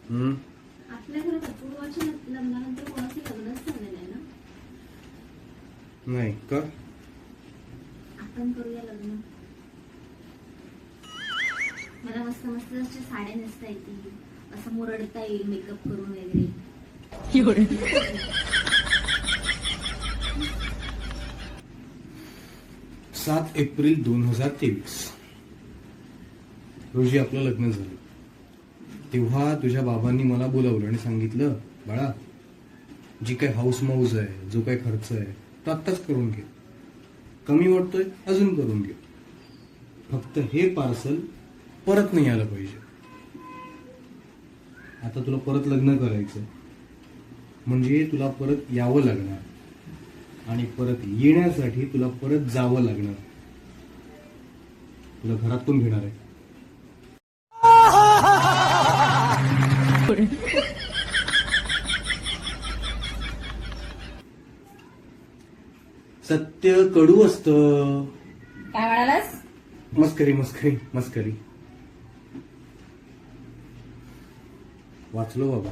आपल्या घरात अपूर्वाच्या लग्नानंतर कोणाचं लग्नच झालेलं आहे ना. नाही का? आपण करूया लग्न. मला मस्त मस्त अशा साड्या नेसता येतील, असं मुरडता येईल मेकअप करून वगैरे. 7 एप्रिल 2023 रोजी आपलं लग्न झालं. तेव्हा तुझ्या बाबांनी मला बोलावलं आणि सांगितलं, बाळा जी काही हाऊस माऊस आहे, जो काही खर्च आहे तो आत्ताच करून घे, कमी वाटतोय अजून करून घे, फक्त हे पार्सल परत नाही आलं पाहिजे. आता तुला परत लग्न करायचं म्हणजे तुला परत यावं लागणार आणि परत येण्यासाठी तुला परत जावं लागणार. तुला घरात कोण घेणार आहे? सत्य कडू असतं. काय म्हणालास? मस्करी मस्करी मस्करी. वाचलो बाबा.